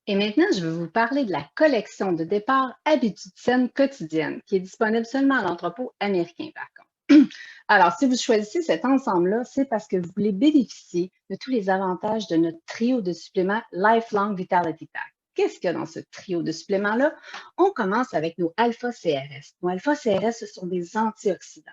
Et maintenant, je vais vous parler de la collection de départ Habitudes saines quotidiennes, qui est disponible seulement à l'entrepôt américain, par contre. Alors, si vous choisissez cet ensemble-là, c'est parce que vous voulez bénéficier de tous les avantages de notre trio de suppléments Lifelong Vitality Pack. Qu'est-ce qu'il y a dans ce trio de suppléments-là? On commence avec nos Alpha CRS. Nos Alpha CRS, ce sont des antioxydants.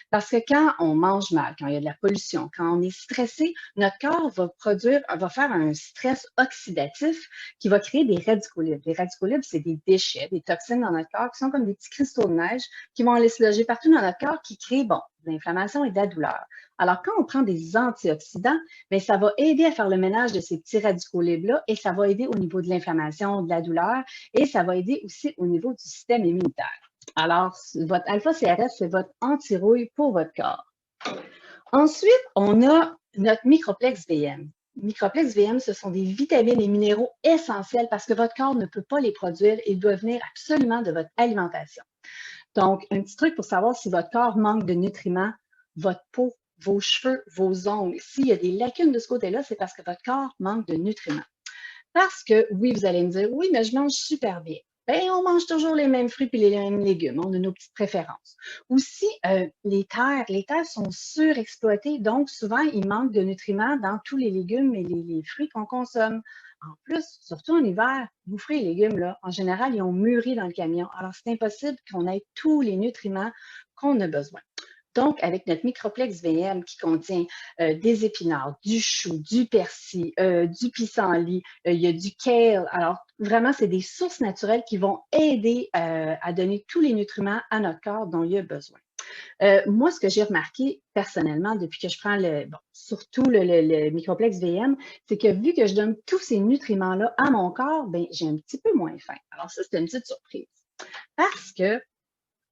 Parce que quand on mange mal, quand il y a de la pollution, quand on est stressé, notre corps va faire un stress oxydatif qui va créer des radicaux libres. Les radicaux libres, c'est des déchets, des toxines dans notre corps qui sont comme des petits cristaux de neige qui vont aller se loger partout dans notre corps qui créent, bon, de l'inflammation et de la douleur. Alors, quand on prend des antioxydants, bien, ça va aider à faire le ménage de ces petits radicaux libres-là et ça va aider au niveau de l'inflammation, de la douleur et ça va aider aussi au niveau du système immunitaire. Alors, votre alpha-CRS, c'est votre anti-rouille pour votre corps. Ensuite, on a notre Microplex VM. Microplex VM, ce sont des vitamines et minéraux essentiels parce que votre corps ne peut pas les produire. Ils doivent venir absolument de votre alimentation. Donc, un petit truc pour savoir si votre corps manque de nutriments, votre peau, vos cheveux, vos ongles, s'il y a des lacunes de ce côté-là, c'est parce que votre corps manque de nutriments. Parce que, oui, vous allez me dire, oui, mais je mange super bien. Bien, on mange toujours les mêmes fruits et les mêmes légumes. On a nos petites préférences. Aussi, les terres sont surexploitées, donc souvent, il manque de nutriments dans tous les légumes et les fruits qu'on consomme. En plus, surtout en hiver, vos fruits et légumes, là, en général, ils ont mûri dans le camion. Alors, c'est impossible qu'on ait tous les nutriments qu'on a besoin. Donc, avec notre Microplex VM qui contient des épinards, du chou, du persil, du pissenlit, il y a du kale. Alors, vraiment, c'est des sources naturelles qui vont aider à donner tous les nutriments à notre corps dont il a besoin. Moi, ce que j'ai remarqué personnellement depuis que je prends surtout le Microplex VM, c'est que vu que je donne tous ces nutriments-là à mon corps, ben, j'ai un petit peu moins faim. Alors, ça, c'est une petite surprise. Parce que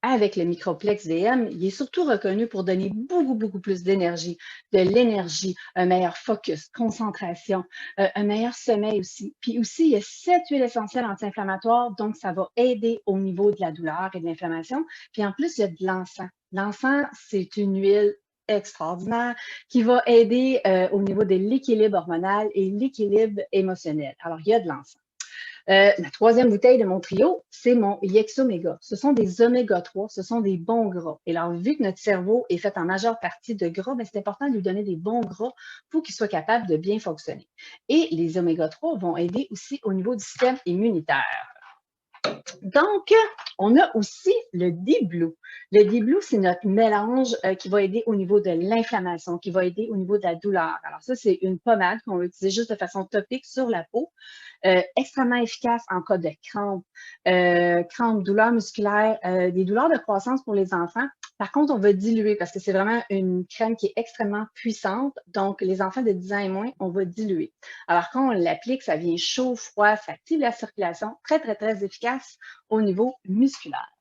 avec le Microplex VM, il est surtout reconnu pour donner beaucoup, beaucoup plus d'énergie, de l'énergie, un meilleur focus, concentration, un meilleur sommeil aussi. Puis aussi, il y a 7 huiles essentielles anti-inflammatoires, donc ça va aider au niveau de la douleur et de l'inflammation. Puis en plus, il y a de l'encens. L'encens, c'est une huile extraordinaire qui va aider au niveau de l'équilibre hormonal et l'équilibre émotionnel. Alors, il y a de l'encens. La troisième bouteille de mon trio, c'est mon Yexoméga. Ce sont des oméga 3, ce sont des bons gras. Et alors, vu que notre cerveau est fait en majeure partie de gras, ben, c'est important de lui donner des bons gras pour qu'il soit capable de bien fonctionner. Et les oméga 3 vont aider aussi au niveau du système immunitaire. Donc, on a aussi le D-Blue. Le D-Blue, c'est notre mélange qui va aider au niveau de l'inflammation, qui va aider au niveau de la douleur. Alors ça, c'est une pommade qu'on va utiliser juste de façon topique sur la peau. Extrêmement efficace en cas de crampes, douleurs musculaires, des douleurs de croissance pour les enfants. Par contre, on va diluer parce que c'est vraiment une crème qui est extrêmement puissante. Donc, les enfants de 10 ans et moins, on va diluer. Alors, quand on l'applique, ça vient chaud, froid, ça active la circulation. Très, très, très efficace au niveau musculaire.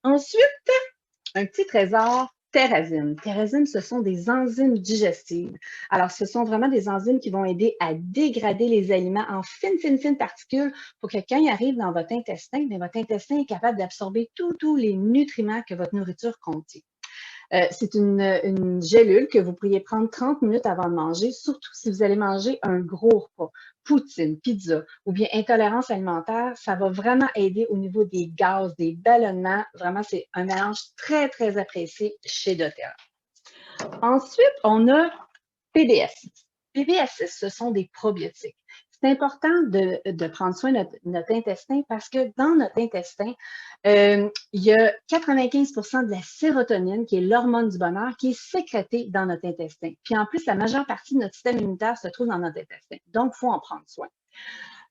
Ensuite, un petit trésor, Terrazine. Terrazine, ce sont des enzymes digestives. Alors, ce sont vraiment des enzymes qui vont aider à dégrader les aliments en fines, fines, fines particules pour que quand ils arrivent dans votre intestin, bien, votre intestin est capable d'absorber tous les nutriments que votre nourriture contient. C'est une gélule que vous pourriez prendre 30 minutes avant de manger, surtout si vous allez manger un gros repas, poutine, pizza ou bien intolérance alimentaire. Ça va vraiment aider au niveau des gaz, des ballonnements. Vraiment, c'est un mélange très, très apprécié chez doTERRA. Ensuite, on a PBS6. PBS6, ce sont des probiotiques. C'est important de prendre soin de notre intestin parce que dans notre intestin, il y a 95 de la sérotonine, qui est l'hormone du bonheur, qui est sécrétée dans notre intestin. Puis en plus, la majeure partie de notre système immunitaire se trouve dans notre intestin. Donc, il faut en prendre soin.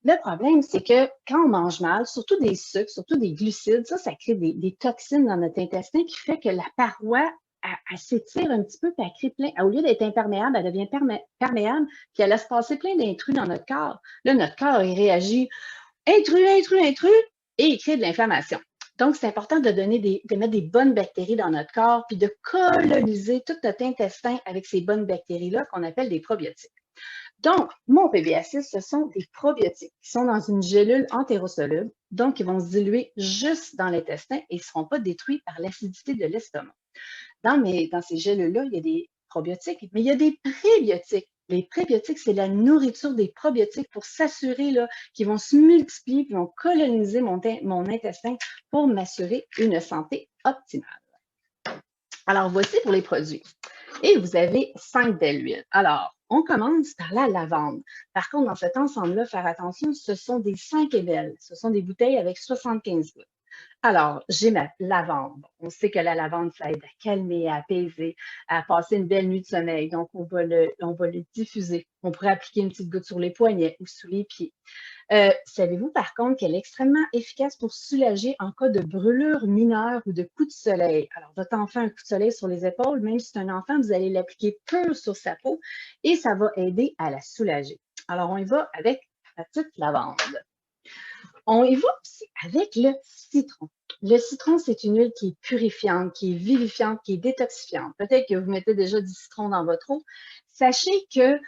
Le problème, c'est que quand on mange mal, surtout des sucres, surtout des glucides, ça crée des toxines dans notre intestin qui fait que la paroi, elle s'étire un petit peu, puis elle crée plein. Au lieu d'être imperméable, elle devient perméable, puis elle laisse passer plein d'intrus dans notre corps. Là, notre corps, il réagit intrus, et il crée de l'inflammation. Donc, c'est important de mettre des bonnes bactéries dans notre corps, puis de coloniser tout notre intestin avec ces bonnes bactéries-là qu'on appelle des probiotiques. Donc, mon PBA6, ce sont des probiotiques qui sont dans une gélule entérosoluble, donc ils vont se diluer juste dans l'intestin et ne seront pas détruits par l'acidité de l'estomac. Dans ces gélules-là, il y a des probiotiques, mais il y a des prébiotiques. Les prébiotiques, c'est la nourriture des probiotiques pour s'assurer qu'ils vont se multiplier, qu'ils vont coloniser mon intestin pour m'assurer une santé optimale. Alors, voici pour les produits. Et vous avez 5 belles huiles. Alors, on commence par la lavande. Par contre, dans cet ensemble-là, faire attention, ce sont des 5 belles. Ce sont des bouteilles avec 75 gouttes. Alors, j'ai ma lavande. On sait que la lavande, ça aide à calmer, à apaiser, à passer une belle nuit de sommeil. Donc, on va le diffuser. On pourrait appliquer une petite goutte sur les poignets ou sous les pieds. Savez-vous par contre qu'elle est extrêmement efficace pour soulager en cas de brûlure mineure ou de coup de soleil? Alors, votre enfant a un coup de soleil sur les épaules, même si c'est un enfant, vous allez l'appliquer pur sur sa peau et ça va aider à la soulager. Alors, on y va avec la petite lavande. On y va aussi avec le citron. Le citron, c'est une huile qui est purifiante, qui est vivifiante, qui est détoxifiante. Peut-être que vous mettez déjà du citron dans votre eau. Sachez que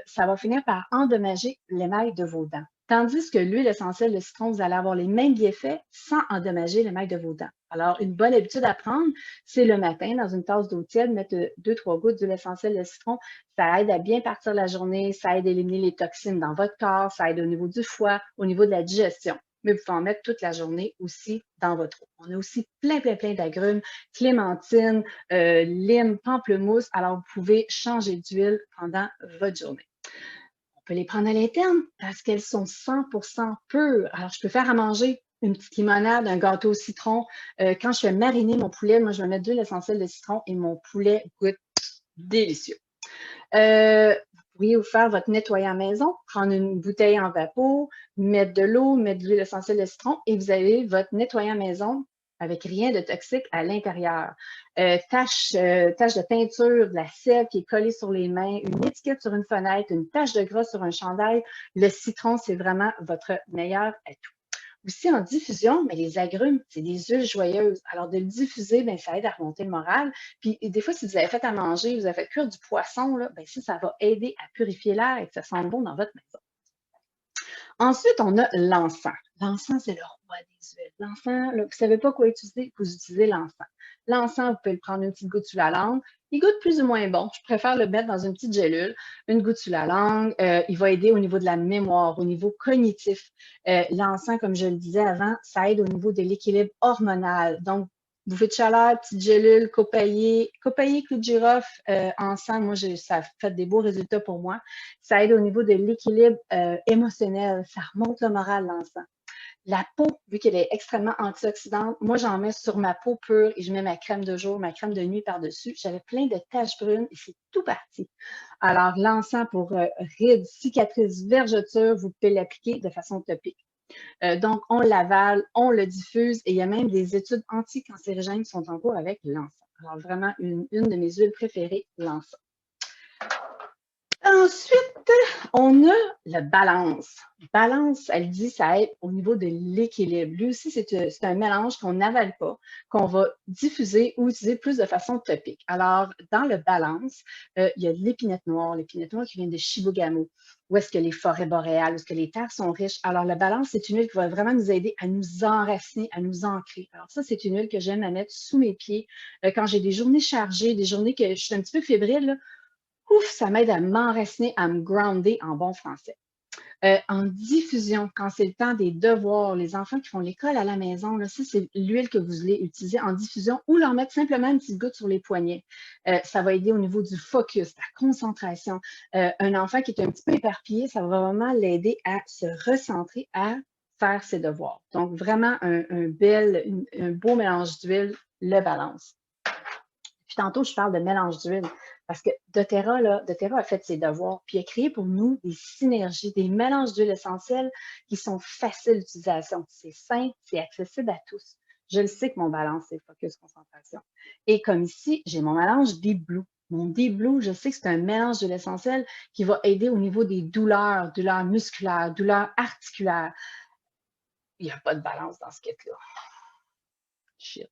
ça va finir par endommager l'émail de vos dents. Tandis que l'huile essentielle de citron, vous allez avoir les mêmes bienfaits sans endommager l'émail de vos dents. Alors, une bonne habitude à prendre, c'est le matin, dans une tasse d'eau tiède, mettre 2-3 gouttes d'huile essentielle de citron. Ça aide à bien partir la journée, ça aide à éliminer les toxines dans votre corps, ça aide au niveau du foie, au niveau de la digestion. Mais vous pouvez en mettre toute la journée aussi dans votre eau. On a aussi plein d'agrumes, clémentine, lime, pamplemousse. Alors, vous pouvez changer d'huile pendant votre journée. On peut les prendre à l'interne parce qu'elles sont 100% pures. Alors, je peux faire à manger une petite limonade, un gâteau au citron. Quand je fais mariner mon poulet, moi, je vais mettre de l'huile essentielle de citron et mon poulet goûte délicieux. Vous pourriez vous faire votre nettoyant à maison, prendre une bouteille en vapeau, mettre de l'eau, mettre de l'huile essentielle de citron et vous avez votre nettoyant à maison avec rien de toxique à l'intérieur. Tache de teinture, de la sève qui est collée sur les mains, une étiquette sur une fenêtre, une tache de gras sur un chandail. Le citron, c'est vraiment votre meilleur atout. Aussi en diffusion, mais les agrumes, c'est des huiles joyeuses. Alors, de le diffuser, bien, ça aide à remonter le moral. Puis, des fois, si vous avez fait à manger, vous avez fait cuire du poisson, là, bien, ça va aider à purifier l'air et que ça sente bon dans votre maison. Ensuite, on a l'encens. L'encens, c'est le roi des huiles. L'encens, vous ne savez pas quoi utiliser, vous utilisez l'encens. L'encens, vous pouvez le prendre une petite goutte sur la langue. Il goûte plus ou moins bon. Je préfère le mettre dans une petite gélule, une goutte sur la langue. Il va aider au niveau de la mémoire, au niveau cognitif. L'encens, comme je le disais avant, ça aide au niveau de l'équilibre hormonal. Donc, bouffée de chaleur, petite gélule, copaillé, clou de girofle, encens, moi, ça a fait des beaux résultats pour moi. Ça aide au niveau de l'équilibre émotionnel. Ça remonte le moral, l'encens. La peau, vu qu'elle est extrêmement antioxydante, moi, j'en mets sur ma peau pure et je mets ma crème de jour, ma crème de nuit par-dessus. J'avais plein de taches brunes et c'est tout parti. Alors, l'encens pour rides, cicatrices, vergetures, vous pouvez l'appliquer de façon topique. Donc, on l'avale, on le diffuse et il y a même des études anticancérigènes qui sont en cours avec l'encens. Alors, vraiment, une de mes huiles préférées, l'encens. Ensuite, on a le balance. Balance, elle dit, ça aide au niveau de l'équilibre. Lui aussi, c'est un mélange qu'on n'avale pas, qu'on va diffuser ou utiliser plus de façon topique. Alors, dans le balance, il y a de l'épinette noire qui vient de Chibougamau, où est-ce que les forêts boréales, où est-ce que les terres sont riches. Alors, le balance, c'est une huile qui va vraiment nous aider à nous enraciner, à nous ancrer. Alors, ça, c'est une huile que j'aime à mettre sous mes pieds. Quand j'ai des journées chargées, des journées que je suis un petit peu fébrile, là, ouf, ça m'aide à m'enraciner, à me grounder en bon français. En diffusion, quand c'est le temps des devoirs, les enfants qui font l'école à la maison, là, ça, c'est l'huile que vous allez utiliser en diffusion ou leur mettre simplement une petite goutte sur les poignets. Ça va aider au niveau du focus, la concentration. Un enfant qui est un petit peu éparpillé, ça va vraiment l'aider à se recentrer, à faire ses devoirs. Donc, vraiment un beau mélange d'huile, le balance. Puis tantôt, je parle de mélange d'huile parce que doTERRA a fait ses devoirs, puis il a créé pour nous des synergies, des mélanges d'huile essentielles qui sont faciles d'utilisation. C'est simple, c'est accessible à tous. Je le sais que mon balance, c'est focus, concentration. Et comme ici, j'ai mon mélange Deep Blue. Mon Deep Blue, je sais que c'est un mélange d'huile essentielle qui va aider au niveau des douleurs musculaires, douleurs articulaires. Il n'y a pas de balance dans ce kit-là. Shit.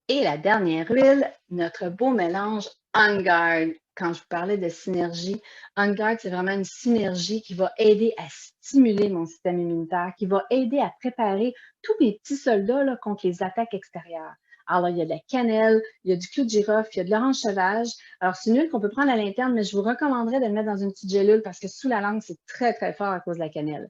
Et la dernière huile, notre beau mélange On Guard. Quand je vous parlais de synergie, On Guard, c'est vraiment une synergie qui va aider à stimuler mon système immunitaire, qui va aider à préparer tous mes petits soldats là, contre les attaques extérieures. Alors, il y a de la cannelle, il y a du clou de girofle, il y a de l'orange sauvage. Alors, c'est une huile qu'on peut prendre à l'interne, mais je vous recommanderais de le mettre dans une petite gélule parce que sous la langue, c'est très, très fort à cause de la cannelle.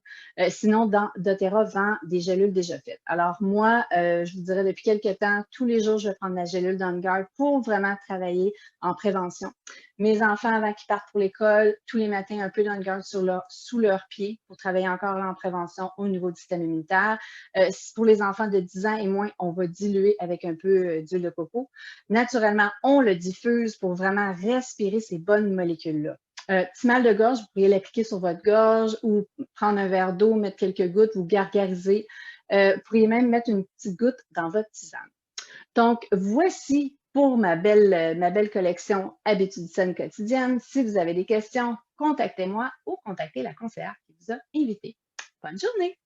Sinon, doTERRA vend des gélules déjà faites. Alors, moi, je vous dirais depuis quelques temps, tous les jours, je vais prendre la gélule d'On-Guard pour vraiment travailler en prévention. Mes enfants, avant qu'ils partent pour l'école, tous les matins, un peu d'On-Guard sous leurs pieds pour travailler encore là en prévention au niveau du système immunitaire. Pour les enfants de 10 ans et moins, on va diluer avec un peu d'huile de coco. Naturellement, on le diffuse pour vraiment respirer ces bonnes molécules-là. Petit mal de gorge, vous pourriez l'appliquer sur votre gorge ou prendre un verre d'eau, mettre quelques gouttes, vous gargariser. Vous pourriez même mettre une petite goutte dans votre tisane. Donc, voici pour ma belle collection Habitudes saines quotidiennes. Si vous avez des questions, contactez-moi ou contactez la conseillère qui vous a invité. Bonne journée!